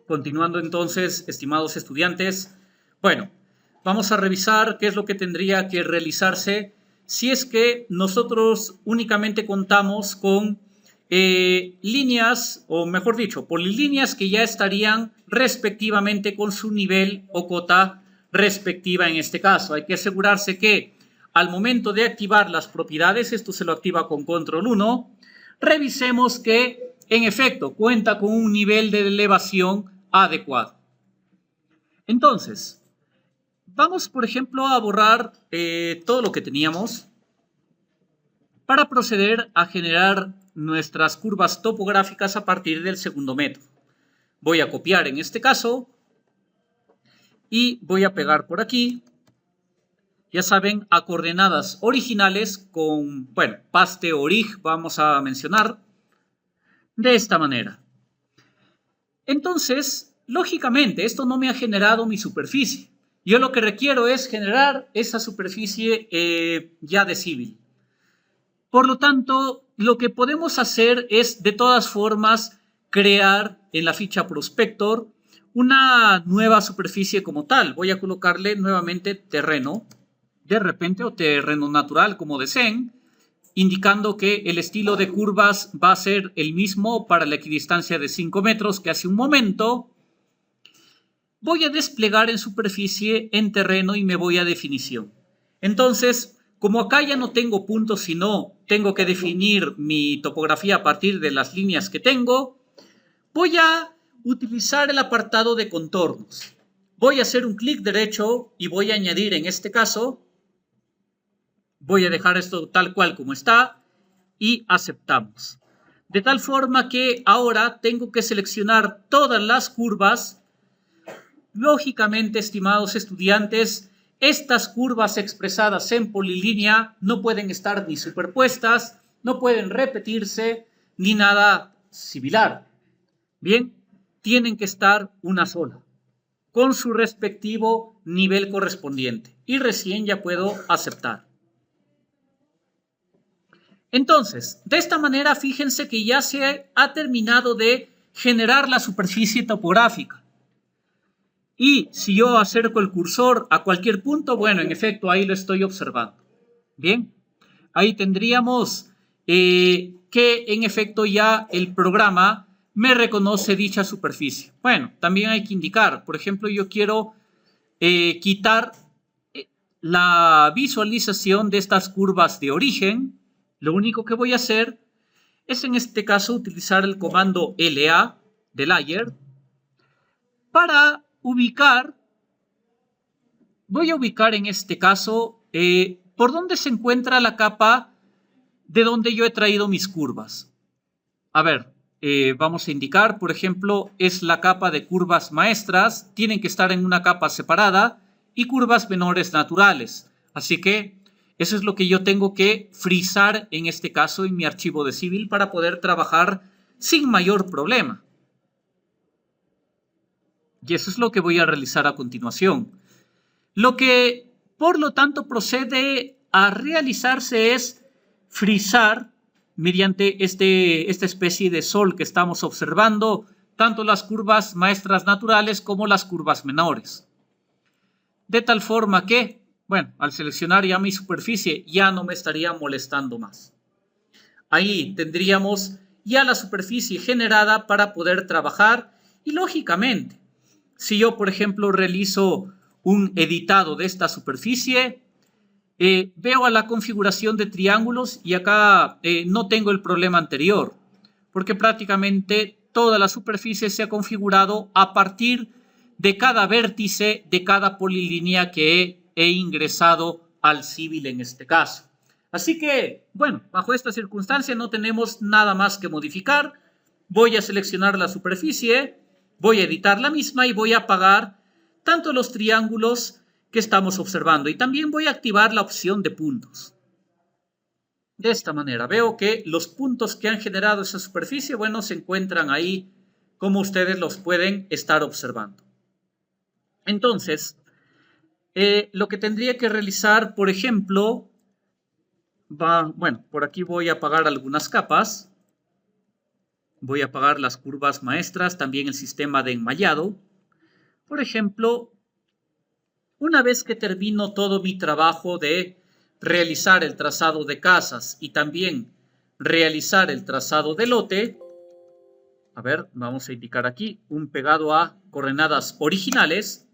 Continuando entonces, estimados estudiantes, bueno, vamos a revisar qué es lo que tendría que realizarse si es que nosotros únicamente contamos con líneas, o mejor dicho, polilíneas que ya estarían respectivamente con su nivel o cota respectiva en este caso. Hay que asegurarse que al momento de activar las propiedades, esto se lo activa con control 1, revisemos que en efecto cuenta con un nivel de elevación adecuado. Entonces, vamos por ejemplo a borrar todo lo que teníamos para proceder a generar nuestras curvas topográficas a partir del segundo método. Voy a copiar en este caso y voy a pegar por aquí, ya saben, a coordenadas originales con, bueno, paste orig vamos a mencionar de esta manera. Entonces, lógicamente, esto no me ha generado mi superficie. Yo lo que requiero es generar esa superficie ya de civil. Por lo tanto, lo que podemos hacer es, de todas formas, crear en la ficha Prospector una nueva superficie como tal. Voy a colocarle nuevamente terreno, de repente, o terreno natural, como deseen, indicando que el estilo de curvas va a ser el mismo para la equidistancia de 5 metros que hace un momento. Voy a desplegar en superficie, en terreno y me voy a definición. Entonces, como acá ya no tengo puntos, sino tengo que definir mi topografía a partir de las líneas que tengo, voy a utilizar el apartado de contornos. Voy a hacer un clic derecho y voy a añadir en este caso, voy a dejar esto tal cual como está y aceptamos. De tal forma que ahora tengo que seleccionar todas las curvas. Lógicamente, estimados estudiantes, estas curvas expresadas en polilínea no pueden estar ni superpuestas, no pueden repetirse, ni nada similar. Bien, tienen que estar una sola, con su respectivo nivel correspondiente. Y recién ya puedo aceptar. Entonces, de esta manera, fíjense que ya se ha terminado de generar la superficie topográfica. Y si yo acerco el cursor a cualquier punto, bueno, en efecto, ahí lo estoy observando. Bien, ahí tendríamos que en efecto ya el programa me reconoce dicha superficie. Bueno, también hay que indicar, por ejemplo, yo quiero quitar la visualización de estas curvas de origen. Lo único que voy a hacer es en este caso utilizar el comando LA de layer para ubicar, voy a ubicar en este caso por dónde se encuentra la capa de donde yo he traído mis curvas. A ver, vamos a indicar, por ejemplo, es la capa de curvas maestras, tienen que estar en una capa separada, y curvas menores naturales. Así que eso es lo que yo tengo que frizar en este caso en mi archivo de Civil para poder trabajar sin mayor problema. Y eso es lo que voy a realizar a continuación. Lo que, por lo tanto, procede a realizarse es frizar mediante esta especie de sol que estamos observando, tanto las curvas maestras naturales como las curvas menores. De tal forma que, bueno, al seleccionar ya mi superficie, ya no me estaría molestando más. Ahí tendríamos ya la superficie generada para poder trabajar y, lógicamente, si yo, por ejemplo, realizo un editado de esta superficie, veo a la configuración de triángulos y acá no tengo el problema anterior, porque prácticamente toda la superficie se ha configurado a partir de cada vértice de cada polilínea que he ingresado al Civil en este caso. Así que, bueno, bajo esta circunstancia no tenemos nada más que modificar. Voy a seleccionar la superficie, voy a editar la misma y voy a apagar tanto los triángulos que estamos observando. Y también voy a activar la opción de puntos. De esta manera, veo que los puntos que han generado esa superficie, bueno, se encuentran ahí como ustedes los pueden estar observando. Entonces, lo que tendría que realizar, por ejemplo, bueno, por aquí voy a apagar algunas capas. Voy a apagar las curvas maestras, también el sistema de enmayado. Por ejemplo, una vez que termino todo mi trabajo de realizar el trazado de casas y también realizar el trazado de lote, a ver, vamos a indicar aquí un pegado a coordenadas originales.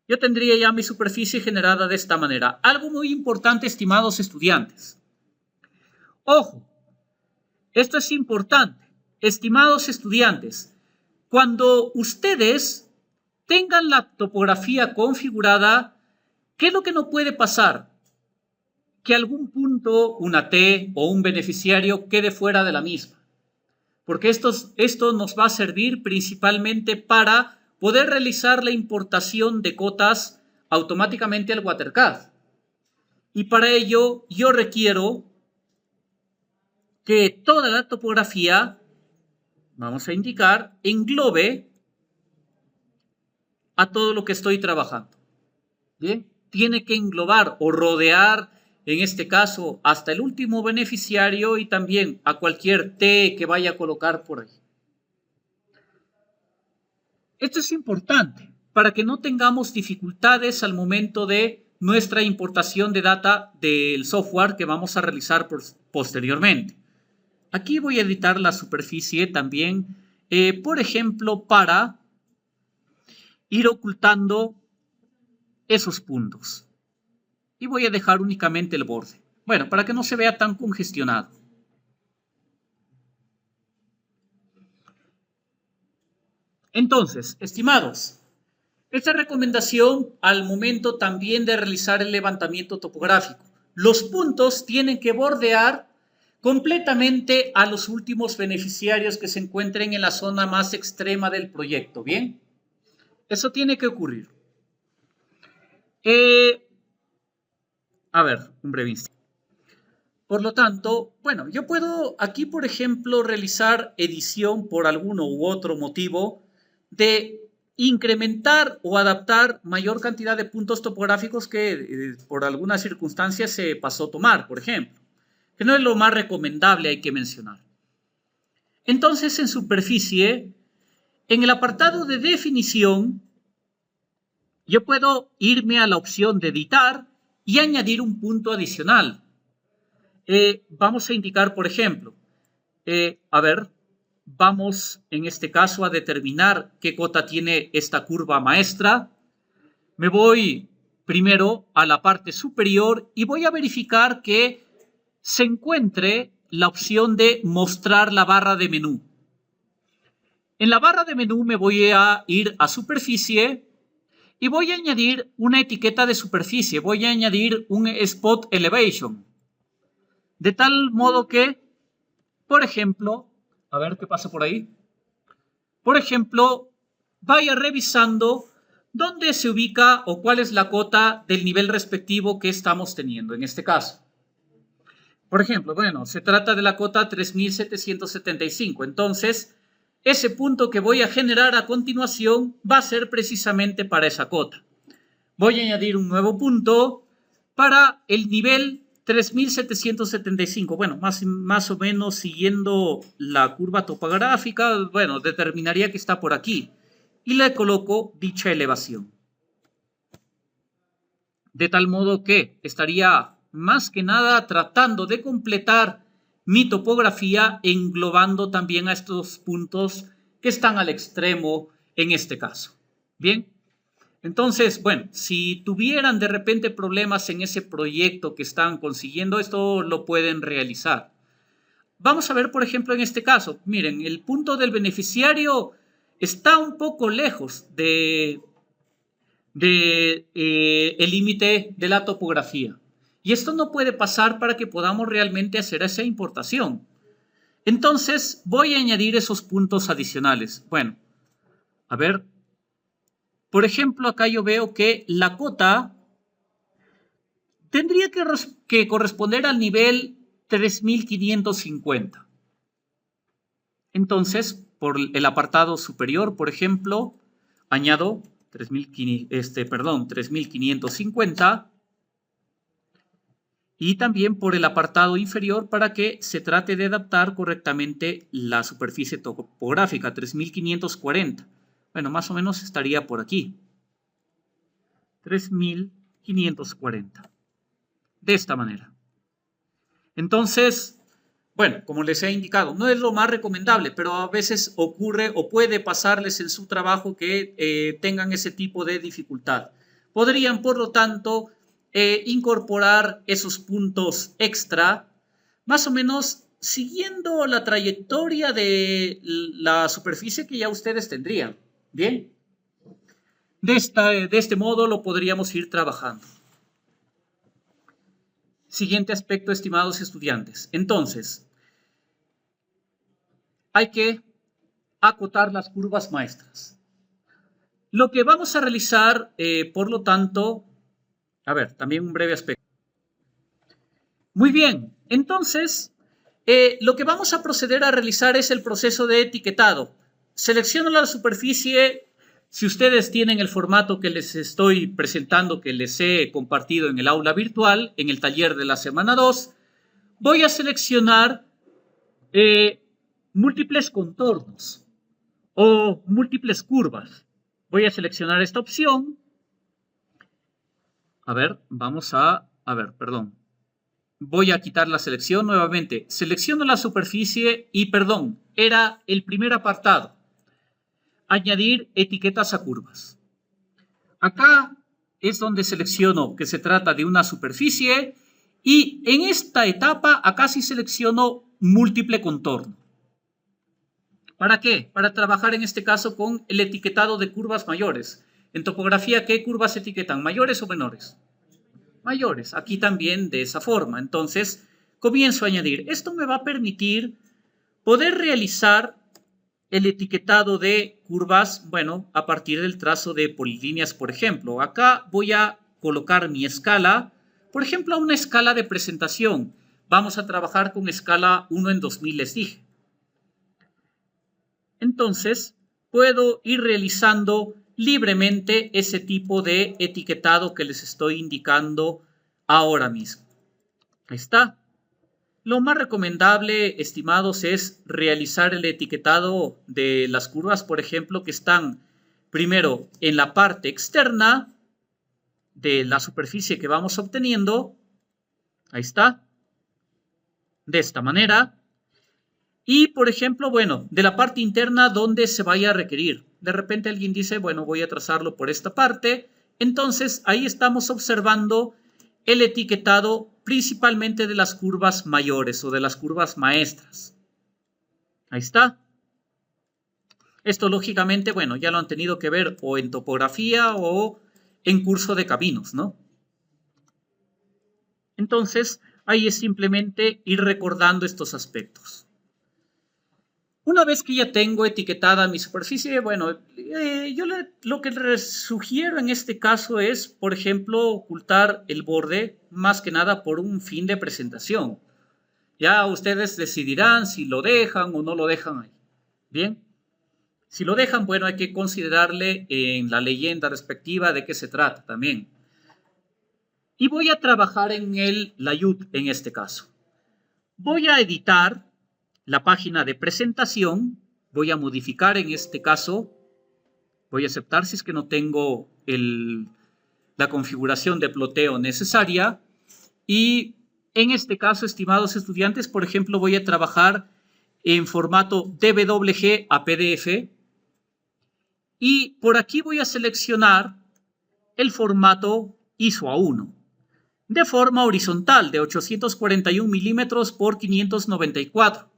Yo tendría ya mi superficie generada de esta manera. Algo muy importante, estimados estudiantes. Ojo, esto es importante. Estimados estudiantes, cuando ustedes tengan la topografía configurada, ¿qué es lo que no puede pasar? Que algún punto, una T o un beneficiario quede fuera de la misma. Porque esto nos va a servir principalmente para poder realizar la importación de cotas automáticamente al WaterCAD. Y para ello yo requiero que toda la topografía, vamos a indicar, englobe a todo lo que estoy trabajando. ¿Bien? Tiene que englobar o rodear, en este caso, hasta el último beneficiario y también a cualquier T que vaya a colocar por ahí. Esto es importante para que no tengamos dificultades al momento de nuestra importación de data del software que vamos a realizar posteriormente. Aquí voy a editar la superficie también, por ejemplo, para ir ocultando esos puntos. Y voy a dejar únicamente el borde. Bueno, para que no se vea tan congestionado. Entonces, estimados, esta recomendación al momento también de realizar el levantamiento topográfico. Los puntos tienen que bordear completamente a los últimos beneficiarios que se encuentren en la zona más extrema del proyecto, ¿bien? Eso tiene que ocurrir. A ver, un breve instante. Por lo tanto, bueno, yo puedo aquí, por ejemplo, realizar edición por alguno u otro motivo de incrementar o adaptar mayor cantidad de puntos topográficos que por alguna circunstancia se pasó a tomar, por ejemplo, que no es lo más recomendable, hay que mencionar. Entonces, en superficie, en el apartado de definición, yo puedo irme a la opción de editar y añadir un punto adicional. Vamos a indicar, por ejemplo, vamos en este caso a determinar qué cota tiene esta curva maestra. Me voy primero a la parte superior y voy a verificar que se encuentre la opción de mostrar la barra de menú. En la barra de menú me voy a ir a superficie y voy a añadir una etiqueta de superficie. Voy a añadir un spot elevation. De tal modo que, por ejemplo, a ver qué pasa por ahí. Por ejemplo, vaya revisando dónde se ubica o cuál es la cota del nivel respectivo que estamos teniendo en este caso. Por ejemplo, bueno, se trata de la cota 3775. Entonces, ese punto que voy a generar a continuación va a ser precisamente para esa cota. Voy a añadir un nuevo punto para el nivel 3775. Bueno, más o menos siguiendo la curva topográfica, bueno, determinaría que está por aquí. Y le coloco dicha elevación. De tal modo que estaría más que nada tratando de completar mi topografía englobando también a estos puntos que están al extremo en este caso. Bien. Entonces, bueno, si tuvieran de repente problemas en ese proyecto que están consiguiendo, esto lo pueden realizar. Vamos a ver, por ejemplo, en este caso, miren, el punto del beneficiario está un poco lejos el límite de la topografía. Y esto no puede pasar para que podamos realmente hacer esa importación. Entonces, voy a añadir esos puntos adicionales. Bueno, a ver. Por ejemplo, acá yo veo que la cota tendría que corresponder al nivel 3550. Entonces, por el apartado superior, por ejemplo, añado 3550 y también por el apartado inferior para que se trate de adaptar correctamente la superficie topográfica, 3540. Bueno, más o menos estaría por aquí. 3540. De esta manera. Entonces, bueno, como les he indicado, no es lo más recomendable, pero a veces ocurre o puede pasarles en su trabajo que tengan ese tipo de dificultad. Podrían, por lo tanto, incorporar esos puntos extra, más o menos siguiendo la trayectoria de la superficie que ya ustedes tendrían. Bien, de este modo lo podríamos ir trabajando. Siguiente aspecto, estimados estudiantes. Entonces, hay que acotar las curvas maestras. Lo que vamos a realizar, por lo tanto, a ver, también un breve aspecto. Muy bien, entonces, lo que vamos a proceder a realizar es el proceso de etiquetado. Selecciono la superficie. Si ustedes tienen el formato que les estoy presentando, que les he compartido en el aula virtual, en el taller de la semana 2, voy a seleccionar múltiples contornos o múltiples curvas. Voy a seleccionar esta opción. A ver, perdón. Voy a quitar la selección nuevamente. Selecciono la superficie y, perdón, era el primer apartado. Añadir etiquetas a curvas. Acá es donde selecciono que se trata de una superficie y en esta etapa acá sí selecciono múltiple contorno. ¿Para qué? Para trabajar en este caso con el etiquetado de curvas mayores. En topografía, ¿qué curvas se etiquetan? ¿Mayores o menores? Mayores. Aquí también de esa forma. Entonces, comienzo a añadir. Esto me va a permitir poder realizar el etiquetado de curvas, bueno, a partir del trazo de polilíneas, por ejemplo. Acá voy a colocar mi escala, por ejemplo, una escala de presentación. Vamos a trabajar con escala 1 en 2000, les dije. Entonces, puedo ir realizando libremente ese tipo de etiquetado que les estoy indicando ahora mismo. Ahí está. Lo más recomendable, estimados, es realizar el etiquetado de las curvas, por ejemplo, que están primero en la parte externa de la superficie que vamos obteniendo. Ahí está. De esta manera. Y, por ejemplo, bueno, de la parte interna donde se vaya a requerir. De repente alguien dice, bueno, voy a trazarlo por esta parte. Entonces, ahí estamos observando el etiquetado principalmente de las curvas mayores o de las curvas maestras. Ahí está. Esto, lógicamente, bueno, ya lo han tenido que ver o en topografía o en curso de caminos, ¿no? Entonces, ahí es simplemente ir recordando estos aspectos. Una vez que ya tengo etiquetada mi superficie, bueno, yo lo que les sugiero en este caso es, por ejemplo, ocultar el borde más que nada por un fin de presentación. Ya ustedes decidirán si lo dejan o no lo dejan ahí. Bien, si lo dejan, bueno, hay que considerarle en la leyenda respectiva de qué se trata también. Y voy a trabajar en el layout en este caso. Voy a editar la página de presentación, voy a modificar en este caso, voy a aceptar si es que no tengo la configuración de ploteo necesaria y en este caso, estimados estudiantes, por ejemplo, voy a trabajar en formato DWG a PDF y por aquí voy a seleccionar el formato ISO A1 de forma horizontal de 841 milímetros por 594.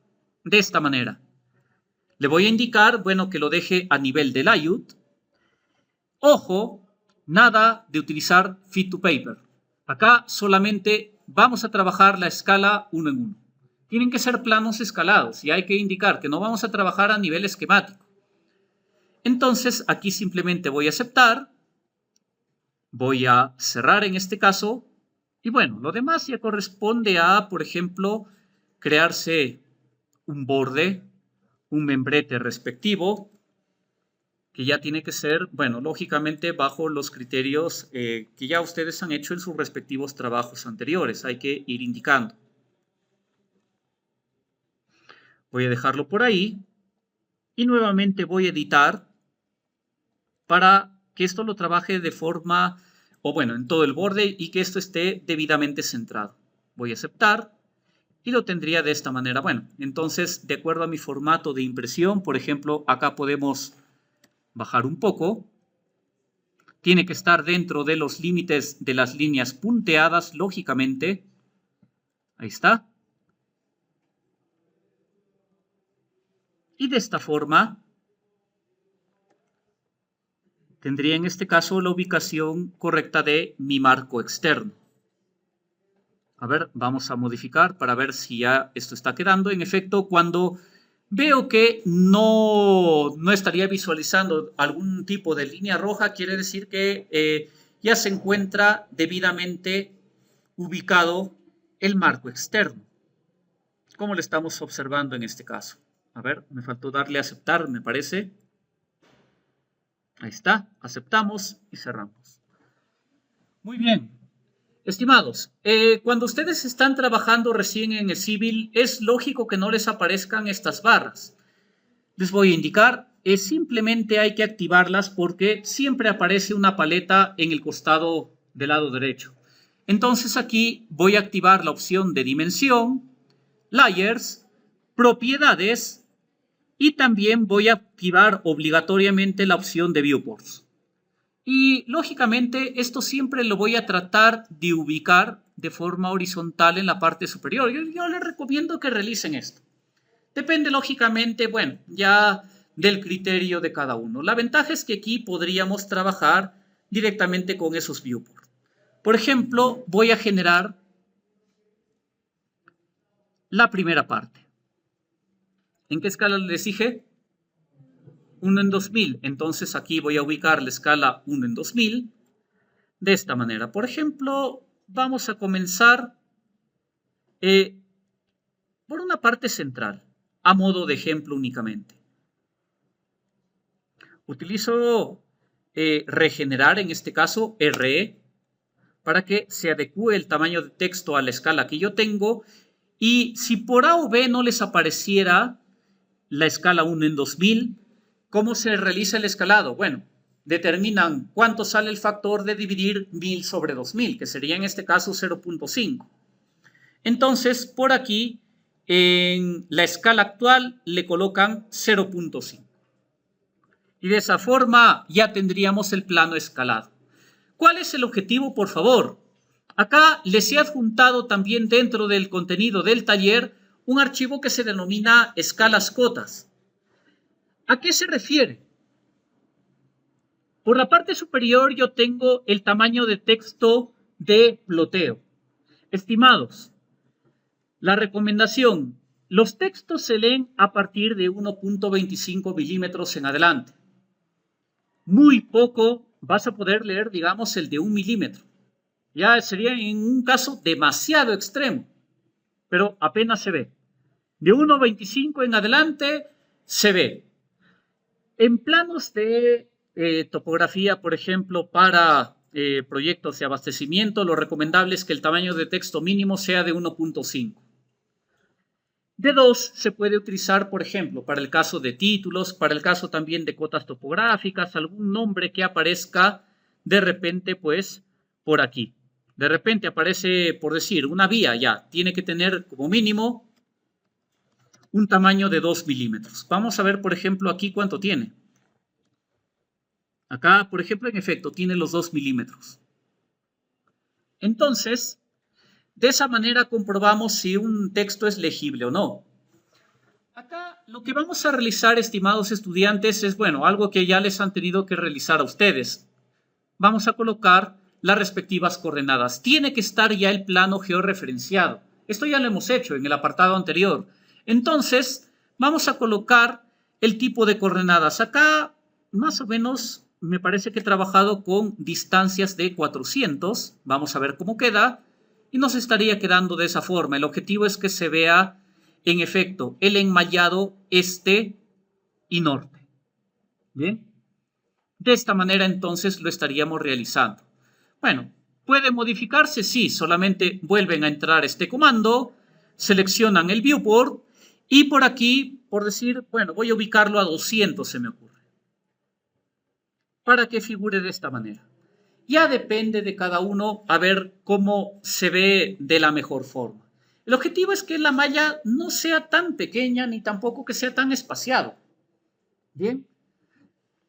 De esta manera. Le voy a indicar, bueno, que lo deje a nivel de layout. Ojo, nada de utilizar fit to paper. Acá solamente vamos a trabajar la escala 1 en 1. Tienen que ser planos escalados y hay que indicar que no vamos a trabajar a nivel esquemático. Entonces, aquí simplemente voy a aceptar. Voy a cerrar en este caso. Y bueno, lo demás ya corresponde a, por ejemplo, crearse un borde, un membrete respectivo. que ya tiene que ser, bueno, lógicamente bajo los criterios que ya ustedes han hecho en sus respectivos trabajos anteriores. Hay que ir indicando. Voy a dejarlo por ahí y nuevamente voy a editar para que esto lo trabaje de forma, o bueno, en todo el borde y que esto esté debidamente centrado. Voy a aceptar y lo tendría de esta manera. Bueno, entonces, de acuerdo a mi formato de impresión, por ejemplo, acá podemos bajar un poco. Tiene que estar dentro de los límites de las líneas punteadas, lógicamente. Ahí está. Y de esta forma tendría en este caso la ubicación correcta de mi marco externo. A ver, vamos a modificar para ver si ya esto está quedando. En efecto, cuando veo que no estaría visualizando algún tipo de línea roja, quiere decir que ya se encuentra debidamente ubicado el marco externo, como lo estamos observando en este caso. A ver, me faltó darle a aceptar, me parece. Ahí está, aceptamos y cerramos. Muy bien. Estimados, cuando ustedes están trabajando recién en el Civil, es lógico que no les aparezcan estas barras. Les voy a indicar, simplemente hay que activarlas porque siempre aparece una paleta en el costado del lado derecho. Entonces aquí voy a activar la opción de dimensión, layers, propiedades y también voy a activar obligatoriamente la opción de viewports. Y lógicamente esto siempre lo voy a tratar de ubicar de forma horizontal en la parte superior. Yo les recomiendo que realicen esto. Depende lógicamente, bueno, ya del criterio de cada uno. La ventaja es que aquí podríamos trabajar directamente con esos viewports. Por ejemplo, voy a generar la primera parte. ¿En qué escala les dije? 1 en 2000. Entonces aquí voy a ubicar la escala 1 en 2000 de esta manera. Por ejemplo, vamos a comenzar por una parte central, a modo de ejemplo únicamente. Utilizo regenerar, en este caso RE, para que se adecue el tamaño de texto a la escala que yo tengo. Y si por A o B no les apareciera la escala 1 en 2000, ¿cómo se realiza el escalado? Bueno, determinan cuánto sale el factor de dividir 1000 sobre 2000, que sería en este caso 0.5. Entonces, por aquí, en la escala actual, le colocan 0.5. Y de esa forma ya tendríamos el plano escalado. ¿Cuál es el objetivo, por favor? Acá les he adjuntado también dentro del contenido del taller un archivo que se denomina escalas cotas. ¿A qué se refiere? Por la parte superior yo tengo el tamaño de texto de ploteo. Estimados, la recomendación, los textos se leen a partir de 1.25 milímetros en adelante. Muy poco vas a poder leer, digamos, el de 1 milímetro. Ya sería en un caso demasiado extremo, pero apenas se ve. De 1.25 en adelante se ve. En planos de topografía, por ejemplo, para proyectos de abastecimiento, lo recomendable es que el tamaño de texto mínimo sea de 1.5. De 2 se puede utilizar, por ejemplo, para el caso de títulos, para el caso también de cotas topográficas, algún nombre que aparezca de repente, pues, por aquí. De repente aparece, por decir, una vía ya, tiene que tener como mínimo un tamaño de 2 milímetros. Vamos a ver, por ejemplo, aquí cuánto tiene. Acá, por ejemplo, en efecto, tiene los 2 milímetros. Entonces, de esa manera comprobamos si un texto es legible o no. Acá lo que vamos a realizar, estimados estudiantes, es, bueno, algo que ya les han tenido que realizar a ustedes. Vamos a colocar las respectivas coordenadas. Tiene que estar ya el plano georreferenciado. Esto ya lo hemos hecho en el apartado anterior. Entonces, vamos a colocar el tipo de coordenadas. Acá, más o menos, me parece que he trabajado con distancias de 400. Vamos a ver cómo queda. Y nos estaría quedando de esa forma. El objetivo es que se vea, en efecto, el enmallado este y norte. Bien. De esta manera entonces lo estaríamos realizando. Bueno, ¿puede modificarse? Sí, solamente vuelven a entrar este comando, seleccionan el viewport y por aquí, por decir, bueno, voy a ubicarlo a 200, se me ocurre, para que figure de esta manera. Ya depende de cada uno a ver cómo se ve de la mejor forma. El objetivo es que la malla no sea tan pequeña ni tampoco que sea tan espaciado. Bien,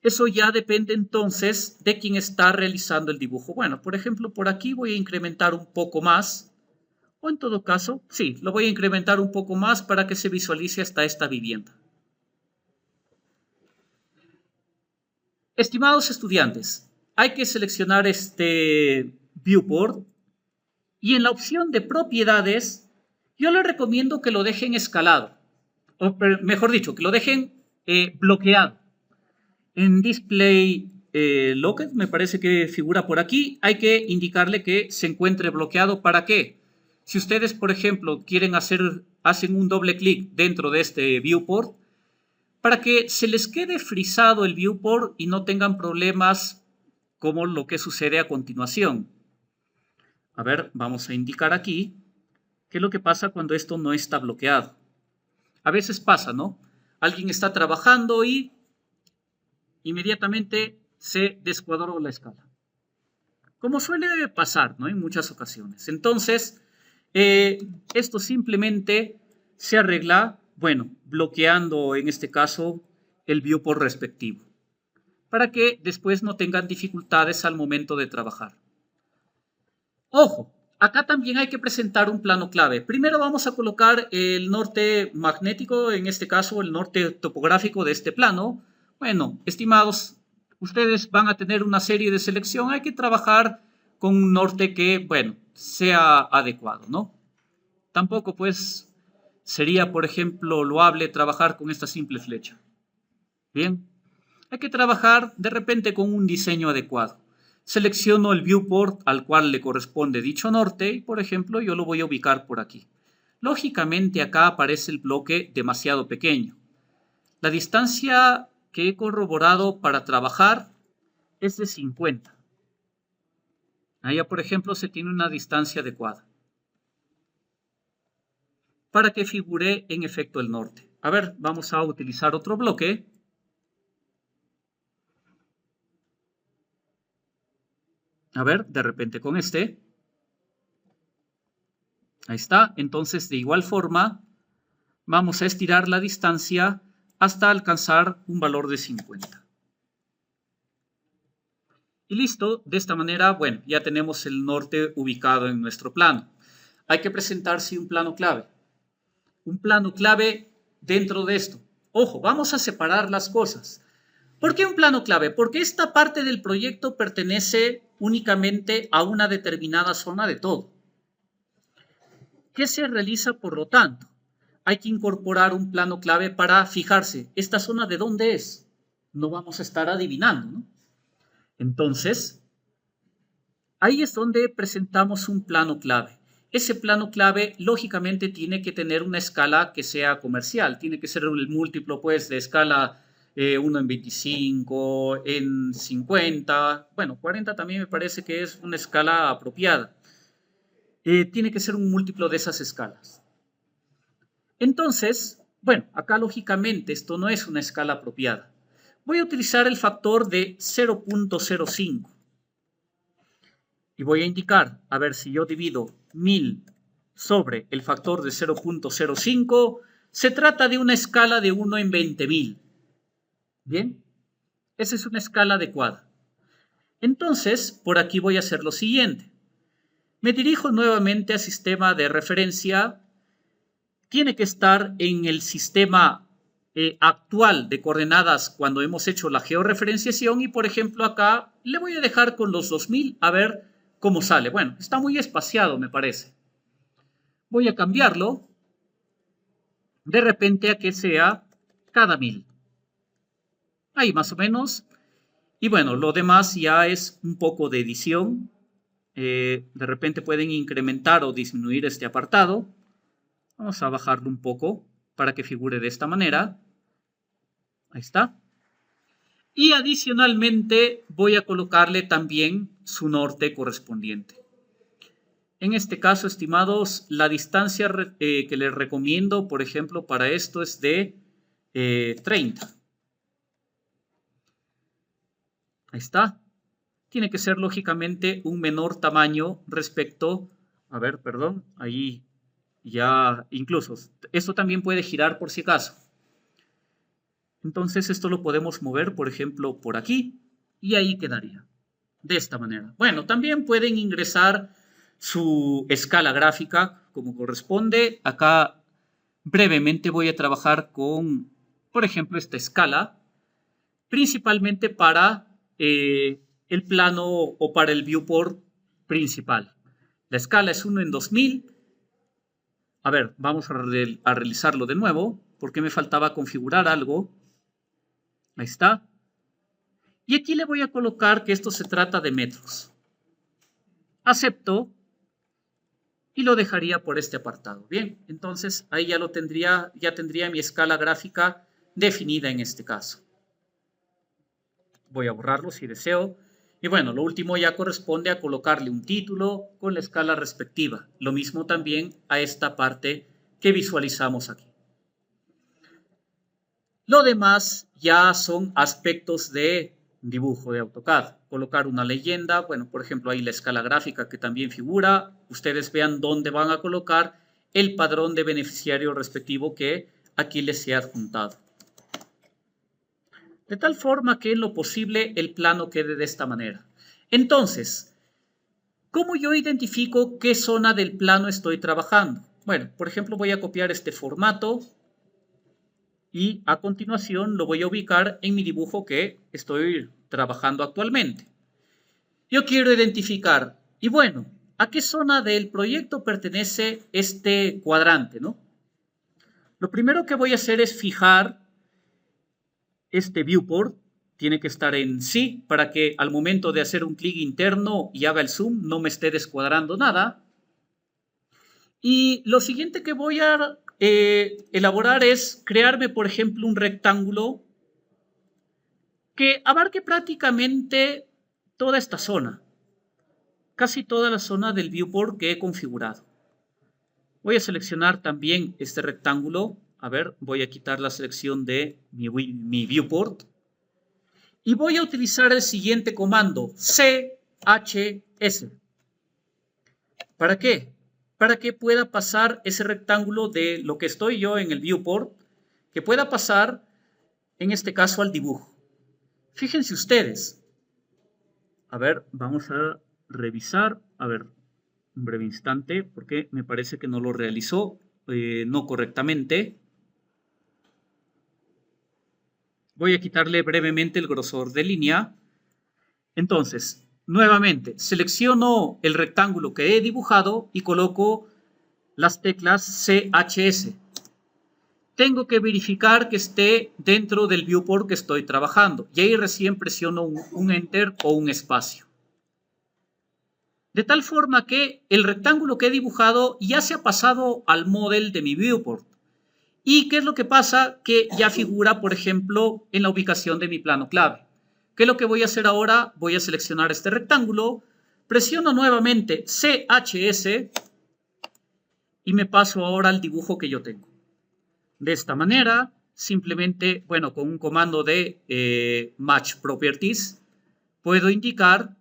eso ya depende entonces de quién está realizando el dibujo. Bueno, por ejemplo, por aquí voy a incrementar un poco más, o en todo caso, sí, lo voy a incrementar un poco más para que se visualice hasta esta vivienda. Estimados estudiantes, hay que seleccionar este viewport y en la opción de propiedades, yo les recomiendo que lo dejen escalado, o mejor dicho, que lo dejen bloqueado. En Display Locked, me parece que figura por aquí, hay que indicarle que se encuentre bloqueado. ¿Para qué? Si ustedes, por ejemplo, hacen un doble clic dentro de este viewport, para que se les quede frisado el viewport y no tengan problemas como lo que sucede a continuación. A ver, vamos a indicar aquí qué es lo que pasa cuando esto no está bloqueado. A veces pasa, ¿no? Alguien está trabajando y inmediatamente se descuadró la escala. Como suele pasar, ¿no? En muchas ocasiones. Entonces, esto simplemente se arregla, bueno, bloqueando en este caso el viewport respectivo, para que después no tengan dificultades al momento de trabajar. Ojo, acá también hay que presentar un plano clave. Primero vamos a colocar el norte magnético, en este caso el norte topográfico de este plano. Bueno, estimados, ustedes van a tener una serie de selección. Hay que trabajar con un norte que, bueno, sea adecuado, ¿no? Tampoco, pues, sería, por ejemplo, loable trabajar con esta simple flecha. Bien, hay que trabajar de repente con un diseño adecuado. Selecciono el viewport al cual le corresponde dicho norte y, por ejemplo, yo lo voy a ubicar por aquí. Lógicamente acá aparece el bloque demasiado pequeño. La distancia que he corroborado para trabajar es de 50. Allá, por ejemplo, se tiene una distancia adecuada para que figure en efecto el norte. A ver, vamos a utilizar otro bloque. A ver, de repente con este. Ahí está. Entonces, de igual forma, vamos a estirar la distancia hasta alcanzar un valor de 50. Y listo, de esta manera, bueno, ya tenemos el norte ubicado en nuestro plano. Hay que presentarse un plano clave. Un plano clave dentro de esto. Ojo, vamos a separar las cosas. ¿Por qué un plano clave? Porque esta parte del proyecto pertenece únicamente a una determinada zona de todo. ¿Qué se realiza por lo tanto? Hay que incorporar un plano clave para fijarse, ¿esta zona de dónde es? No vamos a estar adivinando, ¿no? Entonces, ahí es donde presentamos un plano clave. Ese plano clave, lógicamente, tiene que tener una escala que sea comercial. Tiene que ser el múltiplo, pues, de escala 1 en 25, en 50. Bueno, 40 también me parece que es una escala apropiada. Tiene que ser un múltiplo de esas escalas. Entonces, bueno, acá lógicamente esto no es una escala apropiada. Voy a utilizar el factor de 0.05 y voy a indicar, a ver si yo divido 1000 sobre el factor de 0.05, se trata de una escala de 1 en 20.000. Bien, esa es una escala adecuada. Entonces, por aquí voy a hacer lo siguiente. Me dirijo nuevamente al sistema de referencia. Tiene que estar en el sistema actual de coordenadas cuando hemos hecho la georreferenciación y por ejemplo acá le voy a dejar con los 2000 a ver cómo sale. Bueno, está muy espaciado me parece. Voy a cambiarlo de repente a que sea cada 1000. Ahí más o menos. Y bueno, lo demás ya es un poco de edición. De repente pueden incrementar o disminuir este apartado. Vamos a bajarlo un poco para que figure de esta manera. Ahí está. Y adicionalmente voy a colocarle también su norte correspondiente. En este caso, estimados, la distancia que les recomiendo, por ejemplo, para esto es de 30. Ahí está. Tiene que ser lógicamente un menor tamaño respecto, a ver, perdón, ahí ya incluso, esto también puede girar por si acaso. Entonces esto lo podemos mover, por ejemplo, por aquí y ahí quedaría. De esta manera. Bueno, también pueden ingresar su escala gráfica como corresponde. Acá brevemente voy a trabajar con, por ejemplo, esta escala, principalmente para el plano o para el viewport principal. La escala es 1 en 2000. A ver, vamos a realizarlo de nuevo, porque me faltaba configurar algo. Ahí está. Y aquí le voy a colocar que esto se trata de metros. Acepto y lo dejaría por este apartado. Bien, entonces ahí ya tendría mi escala gráfica definida en este caso. Voy a borrarlo si deseo. Y bueno, lo último ya corresponde a colocarle un título con la escala respectiva. Lo mismo también a esta parte que visualizamos aquí. Lo demás ya son aspectos de dibujo de AutoCAD. Colocar una leyenda, bueno, por ejemplo, ahí la escala gráfica que también figura. Ustedes vean dónde van a colocar el padrón de beneficiario respectivo que aquí les he adjuntado. De tal forma que en lo posible el plano quede de esta manera. Entonces, ¿cómo yo identifico qué zona del plano estoy trabajando? Bueno, por ejemplo, voy a copiar este formato y a continuación lo voy a ubicar en mi dibujo que estoy trabajando actualmente. Yo quiero identificar, y bueno, ¿a qué zona del proyecto pertenece este cuadrante, no? Lo primero que voy a hacer es fijar este viewport, tiene que estar en sí para que al momento de hacer un clic interno y haga el zoom no me esté descuadrando nada. Y lo siguiente que voy a elaborar es crearme, por ejemplo, un rectángulo que abarque prácticamente toda esta zona, casi toda la zona del viewport que he configurado. Voy a seleccionar también este rectángulo. A ver, voy a quitar la selección de mi viewport. Y voy a utilizar el siguiente comando, CHS. ¿Para qué? Para que pueda pasar ese rectángulo de lo que estoy yo en el viewport, que pueda pasar, en este caso, al dibujo. Fíjense ustedes. A ver, vamos a revisar. A ver, un breve instante, porque me parece que no lo realizó no correctamente. Voy a quitarle brevemente el grosor de línea. Entonces, nuevamente, selecciono el rectángulo que he dibujado y coloco las teclas CHS. Tengo que verificar que esté dentro del viewport que estoy trabajando. Y ahí recién presiono un Enter o un espacio. De tal forma que el rectángulo que he dibujado ya se ha pasado al model de mi viewport. ¿Y qué es lo que pasa? Que ya figura, por ejemplo, en la ubicación de mi plano clave. ¿Qué es lo que voy a hacer ahora? Voy a seleccionar este rectángulo, presiono nuevamente CHS y me paso ahora al dibujo que yo tengo. De esta manera, simplemente, bueno, con un comando de Match Properties, puedo indicar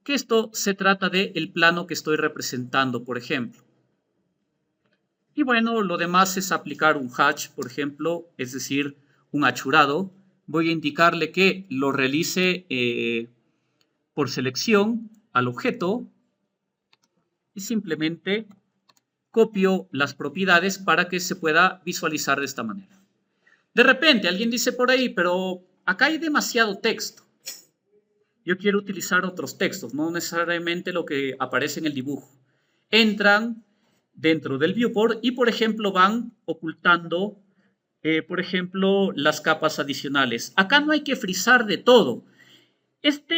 que esto se trata del plano que estoy representando, por ejemplo. Y bueno, lo demás es aplicar un hatch, por ejemplo, es decir, un hachurado. Voy a indicarle que lo realice por selección al objeto y simplemente copio las propiedades para que se pueda visualizar de esta manera. De repente, alguien dice por ahí, pero acá hay demasiado texto. Yo quiero utilizar otros textos, no necesariamente lo que aparece en el dibujo. Entran dentro del viewport y, por ejemplo, van ocultando, por ejemplo, las capas adicionales. Acá no hay que frizar de todo. Esta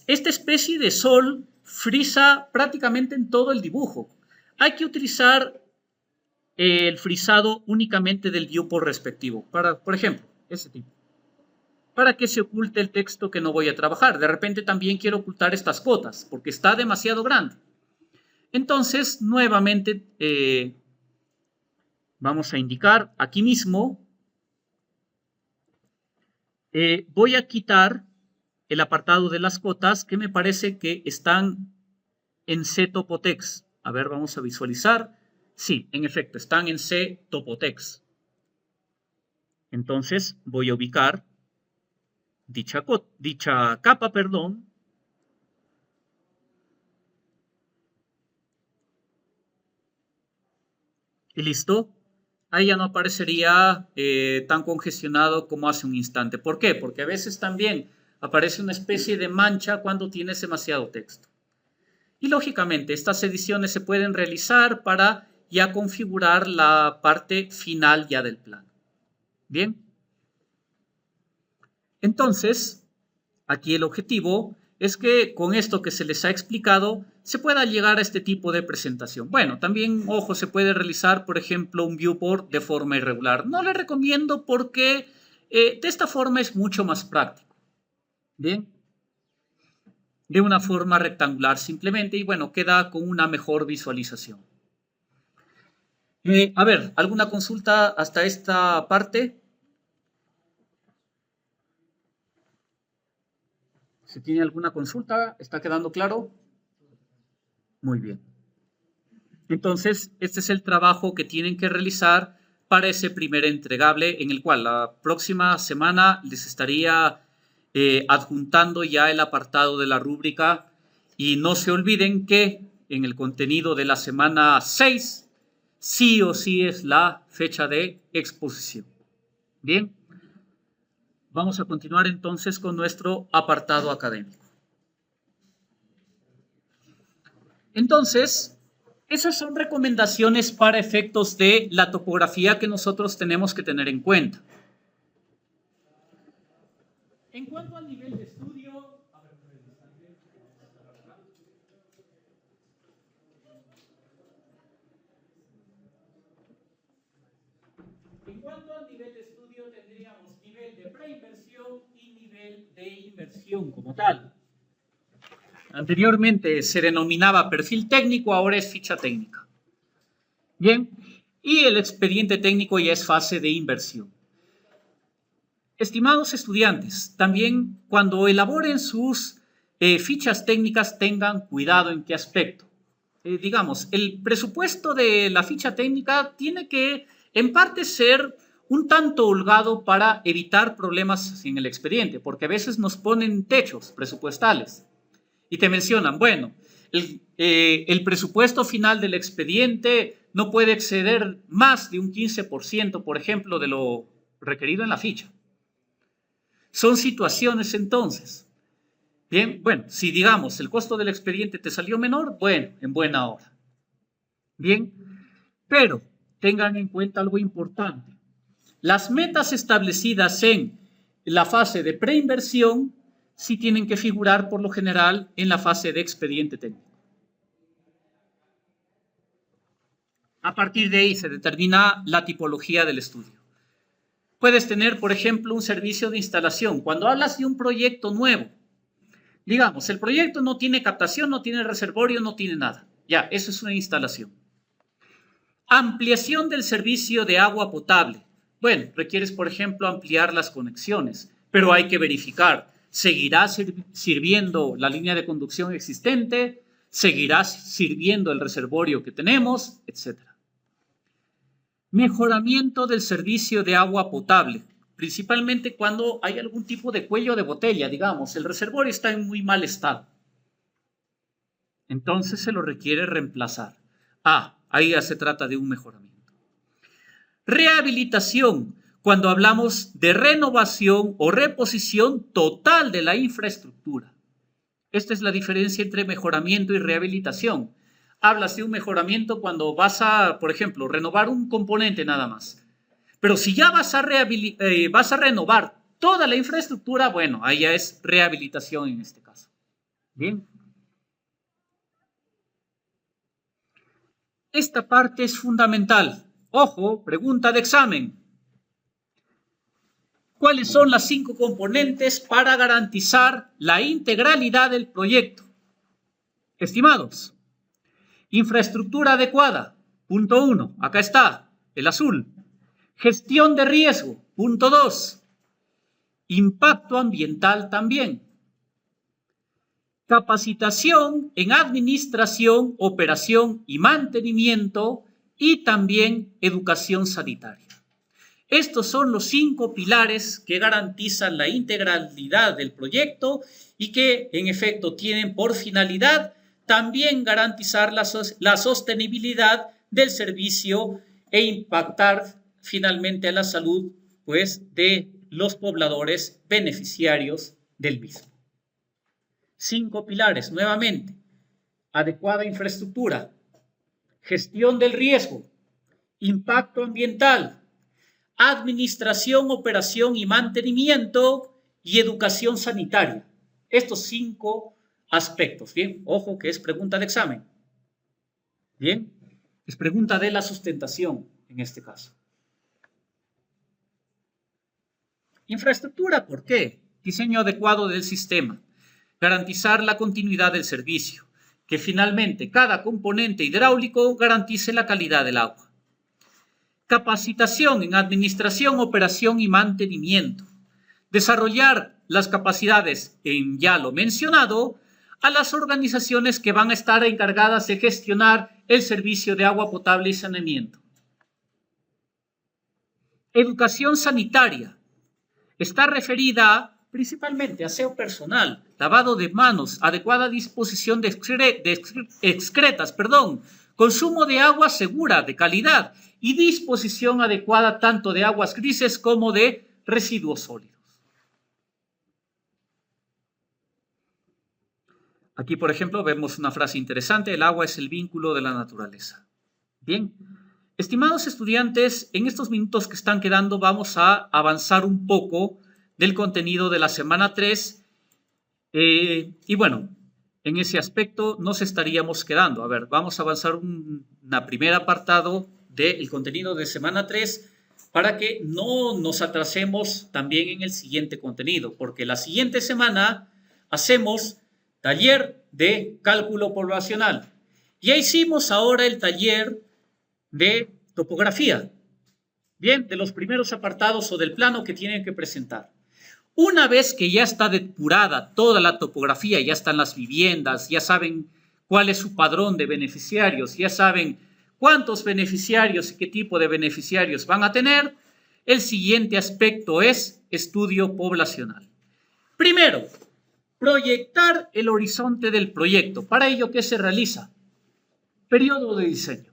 especie de sol frisa prácticamente en todo el dibujo. Hay que utilizar el frisado únicamente del viewport respectivo. Para, por ejemplo, ese tipo. para que se oculte el texto que no voy a trabajar. De repente también quiero ocultar estas cotas porque está demasiado grande. Entonces, nuevamente vamos a indicar aquí mismo, voy a quitar el apartado de las cotas que me parece que están en C Topotext. A ver, vamos a visualizar. Sí, en efecto, están en C Topotext. Entonces voy a ubicar dicha capa, perdón. Y listo. Ahí ya no aparecería tan congestionado como hace un instante. ¿Por qué? Porque a veces también aparece una especie de mancha cuando tienes demasiado texto. Y lógicamente estas ediciones se pueden realizar para ya configurar la parte final ya del plano. Bien. Entonces, aquí el objetivo es que con esto que se les ha explicado se pueda llegar a este tipo de presentación. Bueno, también, ojo, se puede realizar, por ejemplo, un viewport de forma irregular. No le recomiendo porque de esta forma es mucho más práctico. Bien. De una forma rectangular simplemente y bueno, queda con una mejor visualización. A ver, ¿alguna consulta hasta esta parte? Si tiene alguna consulta, ¿está quedando claro? Muy bien. Entonces, este es el trabajo que tienen que realizar para ese primer entregable, en el cual la próxima semana les estaría adjuntando ya el apartado de la rúbrica. Y no se olviden que en el contenido de la semana 6, sí o sí es la fecha de exposición. Bien, vamos a continuar entonces con nuestro apartado académico. Entonces, esas son recomendaciones para efectos de la topografía que nosotros tenemos que tener en cuenta. En cuanto al nivel de estudio, tendríamos nivel de preinversión y nivel de inversión como tal. Anteriormente se denominaba perfil técnico, ahora es ficha técnica. Bien, y el expediente técnico ya es fase de inversión. Estimados estudiantes, también cuando elaboren sus fichas técnicas tengan cuidado en qué aspecto. Digamos, el presupuesto de la ficha técnica tiene que en parte ser un tanto holgado para evitar problemas en el expediente, porque a veces nos ponen techos presupuestales y te mencionan, bueno, el presupuesto final del expediente no puede exceder más de un 15%, por ejemplo, de lo requerido en la ficha. Son situaciones entonces. Bien, bueno, si digamos el costo del expediente te salió menor, bueno, en buena hora. Bien, pero tengan en cuenta algo importante. Las metas establecidas en la fase de preinversión sí tienen que figurar por lo general en la fase de expediente técnico. A partir de ahí se determina la tipología del estudio. Puedes tener, por ejemplo, un servicio de instalación. Cuando hablas de un proyecto nuevo, digamos, el proyecto no tiene captación, no tiene reservorio, no tiene nada. Ya, eso es una instalación. Ampliación del servicio de agua potable. Bueno, requieres, por ejemplo, ampliar las conexiones, pero hay que verificar, ¿seguirá sirviendo la línea de conducción existente? ¿Seguirá sirviendo el reservorio que tenemos? Etcétera. Mejoramiento del servicio de agua potable, principalmente cuando hay algún tipo de cuello de botella, digamos, el reservorio está en muy mal estado. Entonces se lo requiere reemplazar. Ahí ya se trata de un mejoramiento. Rehabilitación, cuando hablamos de renovación o reposición total de la infraestructura. Esta es la diferencia entre mejoramiento y rehabilitación. Hablas de un mejoramiento cuando vas a, por ejemplo, renovar un componente nada más. Pero si ya vas a renovar toda la infraestructura, bueno, ahí ya es rehabilitación en este caso. Bien. Esta parte es fundamental. Ojo, pregunta de examen. ¿Cuáles son las 5 componentes para garantizar la integralidad del proyecto? Estimados, infraestructura adecuada, punto 1, acá está, el azul. Gestión de riesgo, punto 2. Impacto ambiental también. Capacitación en administración, operación y mantenimiento y también educación sanitaria. Estos son los 5 pilares que garantizan la integralidad del proyecto y que en efecto tienen por finalidad también garantizar la sostenibilidad del servicio e impactar finalmente a la salud pues, de los pobladores beneficiarios del mismo. 5 pilares, nuevamente: adecuada infraestructura, gestión del riesgo, impacto ambiental, administración, operación y mantenimiento y educación sanitaria. Estos 5 aspectos. Bien, ojo que es pregunta de examen. Bien, es pregunta de la sustentación en este caso. Infraestructura, ¿por qué? Diseño adecuado del sistema. Garantizar la continuidad del servicio. Que finalmente cada componente hidráulico garantice la calidad del agua. Capacitación en administración, operación y mantenimiento. Desarrollar las capacidades en ya lo mencionado a las organizaciones que van a estar encargadas de gestionar el servicio de agua potable y saneamiento. Educación sanitaria. Está referida principalmente a aseo personal, lavado de manos, adecuada disposición de excretas, consumo de agua segura, de calidad y disposición adecuada tanto de aguas grises como de residuos sólidos. Aquí, por ejemplo, vemos una frase interesante: el agua es el vínculo de la naturaleza. Bien, estimados estudiantes, en estos minutos que están quedando vamos a avanzar un poco del contenido de la semana 3 y bueno, en ese aspecto nos estaríamos quedando. A ver, vamos a avanzar un primer apartado del contenido de semana 3 para que no nos atrasemos también en el siguiente contenido, porque la siguiente semana hacemos taller de cálculo poblacional. Ya hicimos ahora el taller de topografía, bien, de los primeros apartados o del plano que tienen que presentar. Una vez que ya está depurada toda la topografía, ya están las viviendas, ya saben cuál es su padrón de beneficiarios, ya saben cuántos beneficiarios y qué tipo de beneficiarios van a tener, el siguiente aspecto es estudio poblacional. Primero, proyectar el horizonte del proyecto. Para ello, ¿qué se realiza? Periodo de diseño.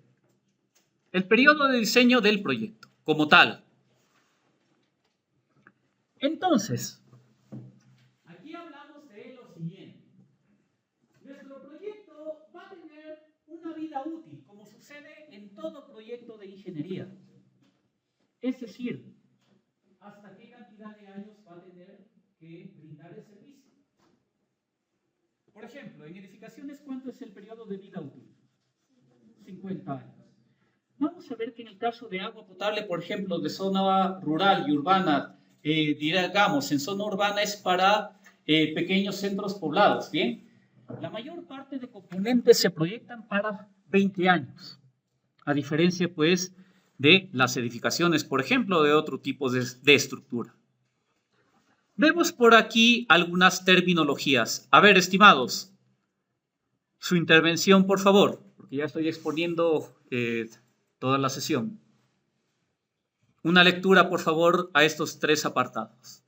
El periodo de diseño del proyecto, como tal. Entonces, aquí hablamos de lo siguiente. Nuestro proyecto va a tener una vida útil, como sucede en todo proyecto de ingeniería. Es decir, ¿hasta qué cantidad de años va a tener que brindar el servicio? Por ejemplo, en edificaciones, ¿cuánto es el periodo de vida útil? 50 años. Vamos a ver que en el caso de agua potable, por ejemplo, de zona rural y urbana, digamos, en zona urbana es para pequeños centros poblados, ¿bien? La mayor parte de componentes se proyectan para 20 años, a diferencia, pues, de las edificaciones, por ejemplo, de otro tipo de estructura. Vemos por aquí algunas terminologías. A ver, estimados, su intervención, por favor, porque ya estoy exponiendo toda la sesión. Una lectura, por favor, a estos 3 apartados.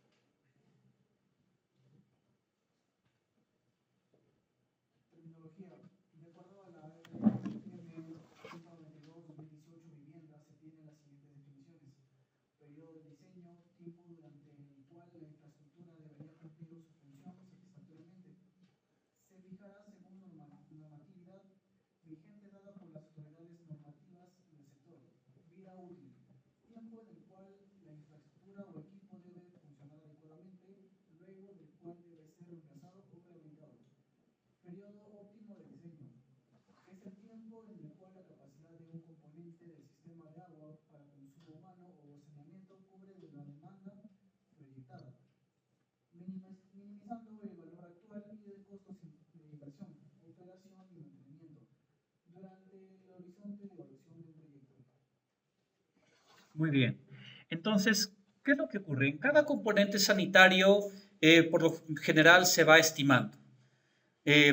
minimizando el valor actual y el costo de inversión, operación y mantenimiento durante el horizonte de evaluación de un proyecto. Muy bien. Entonces, ¿qué es lo que ocurre? En cada componente sanitario, por lo general, se va estimando.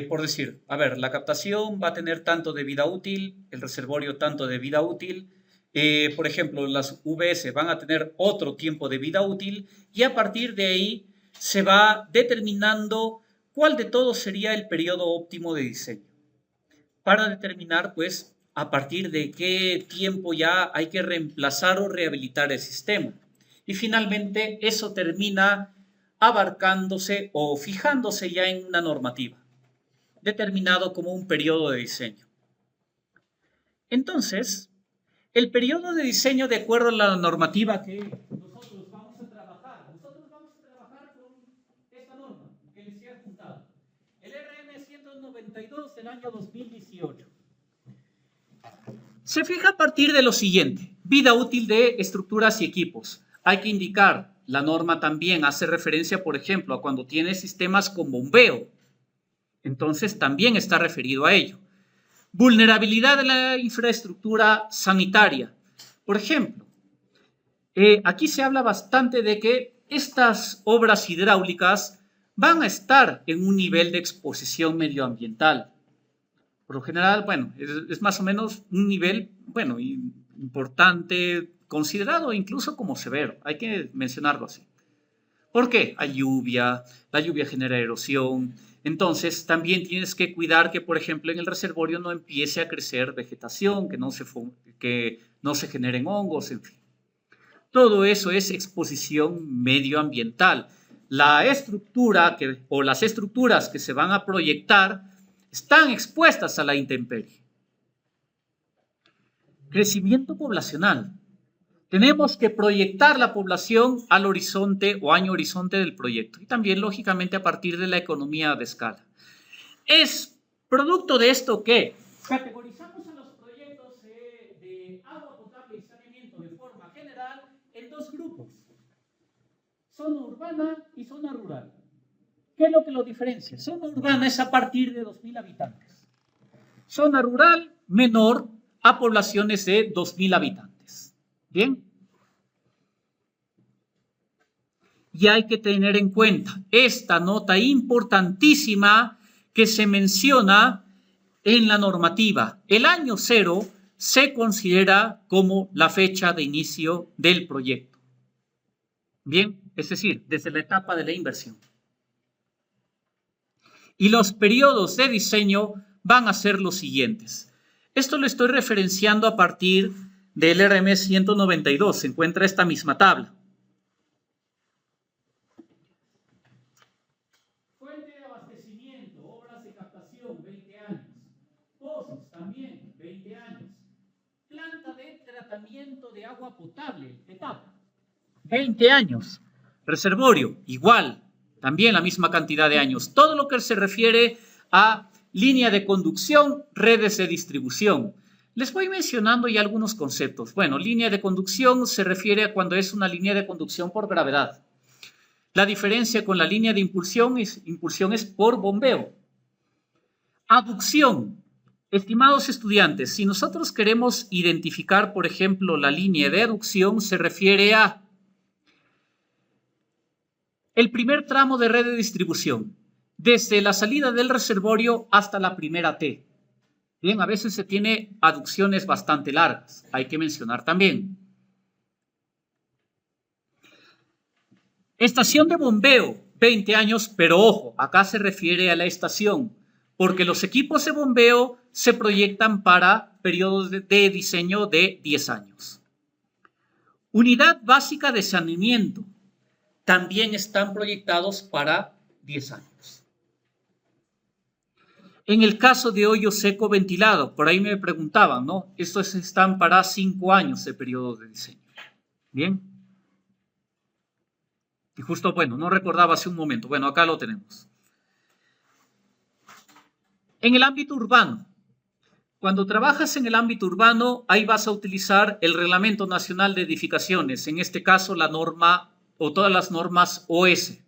Por decir, a ver, la captación va a tener tanto de vida útil, el reservorio tanto de vida útil. Por ejemplo, las VS van a tener otro tiempo de vida útil y a partir de ahí se va determinando cuál de todos sería el periodo óptimo de diseño para determinar, pues, a partir de qué tiempo ya hay que reemplazar o rehabilitar el sistema. Y finalmente eso termina abarcándose o fijándose ya en una normativa, determinado como un periodo de diseño. Entonces, el periodo de diseño, de acuerdo a la normativa que nosotros vamos a trabajar con esta norma que les he adjuntado, el RM 192 del año 2018. Se fija a partir de lo siguiente: vida útil de estructuras y equipos. Hay que indicar, la norma también hace referencia, por ejemplo, a cuando tiene sistemas con bombeo. Entonces también está referido a ello. Vulnerabilidad de la infraestructura sanitaria. Por ejemplo, aquí se habla bastante de que estas obras hidráulicas van a estar en un nivel de exposición medioambiental. Por lo general, bueno, es más o menos un nivel, bueno, importante, considerado incluso como severo. Hay que mencionarlo así. ¿Por qué? Hay lluvia, la lluvia genera erosión. Entonces, también tienes que cuidar que, por ejemplo, en el reservorio no empiece a crecer vegetación, que no se generen hongos, en fin. Todo eso es exposición medioambiental. La estructura o las estructuras que se van a proyectar están expuestas a la intemperie. Crecimiento poblacional. Tenemos que proyectar la población al horizonte o año horizonte del proyecto y también, lógicamente, a partir de la economía de escala. Es producto de esto que categorizamos a los proyectos de agua potable y saneamiento de forma general en dos grupos: zona urbana y zona rural. ¿Qué es lo que lo diferencia? Zona urbana es a partir de 2.000 habitantes. Zona rural menor a poblaciones de 2.000 habitantes. Bien. Y hay que tener en cuenta esta nota importantísima que se menciona en la normativa. El año cero se considera como la fecha de inicio del proyecto. Bien, es decir, desde la etapa de la inversión. Y los periodos de diseño van a ser los siguientes. Esto lo estoy referenciando a partir del RM 192. Se encuentra esta misma tabla. Fuente de abastecimiento, obras de captación, 20 años. Pozos también, 20 años. Planta de tratamiento de agua potable, etapa, 20 años. Reservorio, igual, también la misma cantidad de años. Todo lo que se refiere a línea de conducción, redes de distribución. Les voy mencionando ya algunos conceptos. Bueno, línea de conducción se refiere a cuando es una línea de conducción por gravedad. La diferencia con la línea de impulsión es por bombeo. Aducción. Estimados estudiantes, si nosotros queremos identificar, por ejemplo, la línea de aducción, se refiere a el primer tramo de red de distribución, desde la salida del reservorio hasta la primera T. Bien, a veces se tiene aducciones bastante largas, hay que mencionar también. Estación de bombeo, 20 años, pero ojo, acá se refiere a la estación, porque los equipos de bombeo se proyectan para periodos de diseño de 10 años. Unidad básica de saneamiento, también están proyectados para 10 años. En el caso de hoyo seco ventilado, por ahí me preguntaban, ¿no? Estos están para 5 años de periodo de diseño. Bien. Y justo, bueno, no recordaba hace un momento. Bueno, acá lo tenemos. En el ámbito urbano, cuando trabajas en el ámbito urbano, ahí vas a utilizar el Reglamento Nacional de Edificaciones, en este caso la norma o todas las normas OS.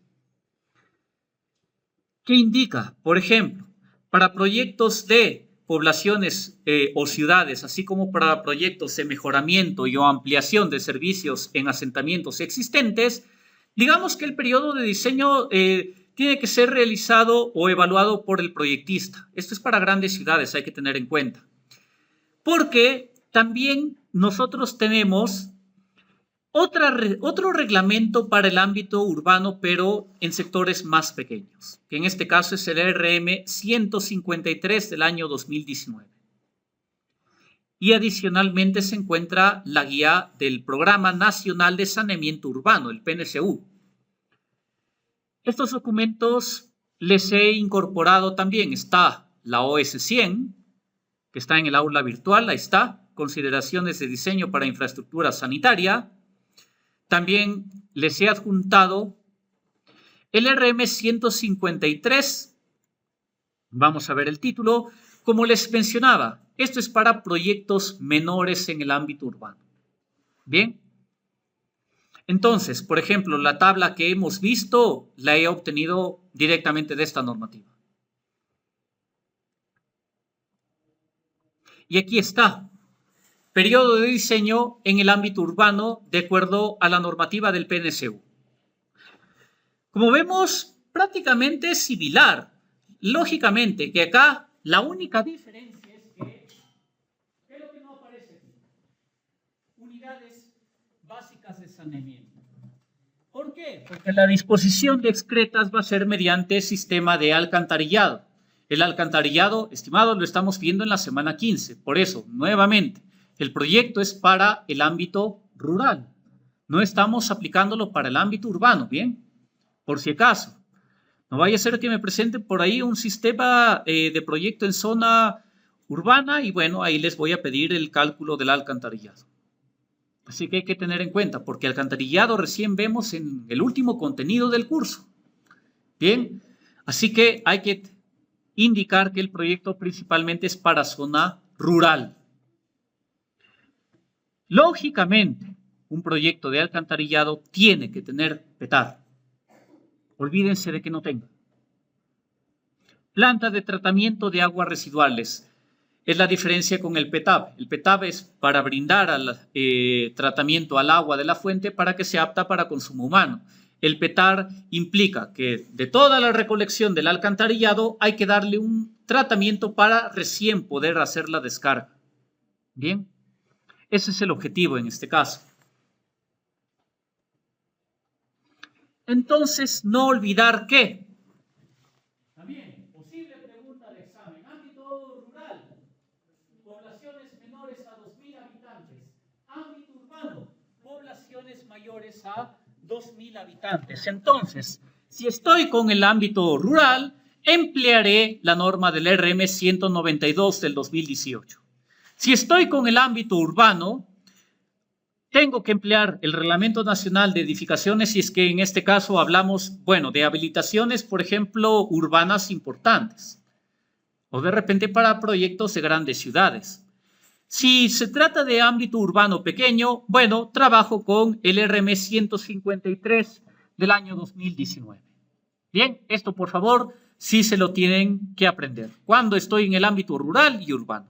¿Qué indica? Por ejemplo, para proyectos de poblaciones o ciudades, así como para proyectos de mejoramiento y o ampliación de servicios en asentamientos existentes, digamos que el periodo de diseño tiene que ser realizado o evaluado por el proyectista. Esto es para grandes ciudades, hay que tener en cuenta. Porque también nosotros tenemos otro reglamento para el ámbito urbano, pero en sectores más pequeños, que en este caso es el RM 153 del año 2019. Y adicionalmente se encuentra la guía del Programa Nacional de Saneamiento Urbano, el PNSU. Estos documentos les he incorporado también, está la OS 100, que está en el aula virtual, ahí está, consideraciones de diseño para infraestructura sanitaria. También les he adjuntado el RM 153. Vamos a ver el título. Como les mencionaba, esto es para proyectos menores en el ámbito urbano. Bien. Entonces, por ejemplo, la tabla que hemos visto la he obtenido directamente de esta normativa. Y aquí está. Periodo de diseño en el ámbito urbano de acuerdo a la normativa del PNSU. Como vemos, prácticamente es similar. Lógicamente que acá la única diferencia es que, ¿qué es lo que no aparece aquí? Unidades básicas de saneamiento. ¿Por qué? Porque la disposición de excretas va a ser mediante sistema de alcantarillado. El alcantarillado, estimado, lo estamos viendo en la semana 15. Por eso, nuevamente, el proyecto es para el ámbito rural. No estamos aplicándolo para el ámbito urbano, ¿bien? Por si acaso. No vaya a ser que me presenten por ahí un sistema de proyecto en zona urbana y bueno, ahí les voy a pedir el cálculo del alcantarillado. Así que hay que tener en cuenta, porque alcantarillado recién vemos en el último contenido del curso. Bien, así que hay que indicar que el proyecto principalmente es para zona rural. Lógicamente, un proyecto de alcantarillado tiene que tener PETAR. Olvídense de que no tenga. Planta de tratamiento de aguas residuales. Es la diferencia con el PETAB. El PETAB es para brindar tratamiento al agua de la fuente para que sea apta para consumo humano. El PETAR implica que de toda la recolección del alcantarillado hay que darle un tratamiento para recién poder hacer la descarga. Bien, ese es el objetivo en este caso. Entonces, no olvidar que, también, posible pregunta de examen, ámbito rural, poblaciones menores a 2.000 habitantes, ámbito urbano, poblaciones mayores a 2.000 habitantes. Entonces, si estoy con el ámbito rural, emplearé la norma del RM 192 del 2018. Si estoy con el ámbito urbano, tengo que emplear el Reglamento Nacional de Edificaciones si es que en este caso hablamos, bueno, de habilitaciones, por ejemplo, urbanas importantes o de repente para proyectos de grandes ciudades. Si se trata de ámbito urbano pequeño, bueno, trabajo con el RM 153 del año 2019. Bien, esto por favor sí se lo tienen que aprender cuando estoy en el ámbito rural y urbano.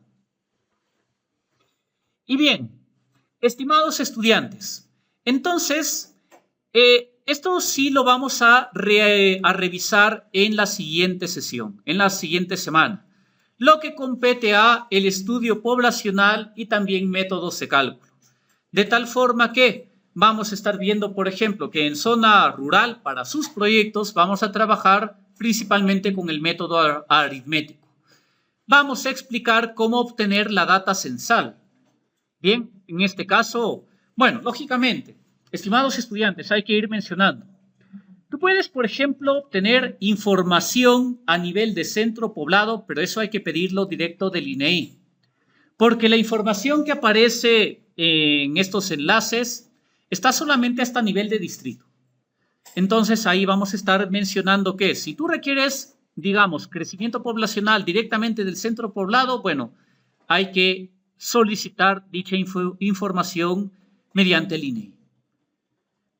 Y bien, estimados estudiantes, entonces, esto sí lo vamos a revisar en la siguiente sesión, en la siguiente semana, lo que compete a el estudio poblacional y también métodos de cálculo. De tal forma que vamos a estar viendo, por ejemplo, que en zona rural, para sus proyectos, vamos a trabajar principalmente con el método aritmético. Vamos a explicar cómo obtener la data censal. Bien, en este caso, bueno, lógicamente, estimados estudiantes, hay que ir mencionando. Tú puedes, por ejemplo, obtener información a nivel de centro poblado, pero eso hay que pedirlo directo del INEI. Porque la información que aparece en estos enlaces está solamente hasta nivel de distrito. Entonces, ahí vamos a estar mencionando que si tú requieres, digamos, crecimiento poblacional directamente del centro poblado, bueno, hay que solicitar dicha información mediante el INEI.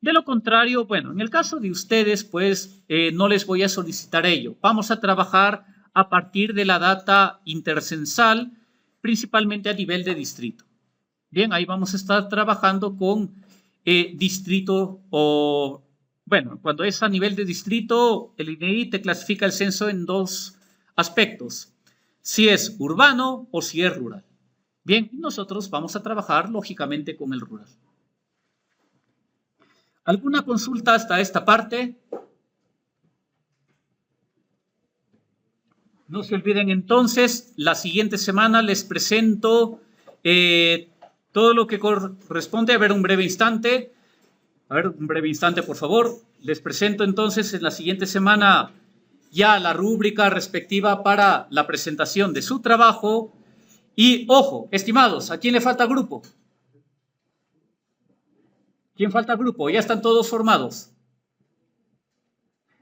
De lo contrario, bueno, en el caso de ustedes, pues no les voy a solicitar ello. Vamos a trabajar a partir de la data intercensal, principalmente a nivel de distrito. Bien, ahí vamos a estar trabajando con distrito o, bueno, cuando es a nivel de distrito, el INEGI te clasifica el censo en dos aspectos, si es urbano o si es rural. Bien, nosotros vamos a trabajar lógicamente con el rural. ¿Alguna consulta hasta esta parte? No se olviden entonces, la siguiente semana les presento todo lo que corresponde. A ver, un breve instante. A ver, un breve instante, por favor. Les presento entonces en la siguiente semana ya la rúbrica respectiva para la presentación de su trabajo. Y, ojo, estimados, ¿a quién le falta grupo? ¿Quién falta grupo? Ya están todos formados.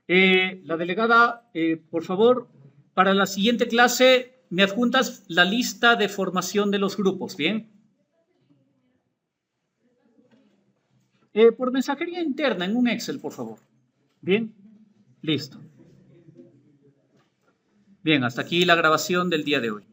La delegada, por favor, para la siguiente clase me adjuntas la lista de formación de los grupos, ¿bien? Por mensajería interna en un Excel, por favor. Bien, listo. Bien, hasta aquí la grabación del día de hoy.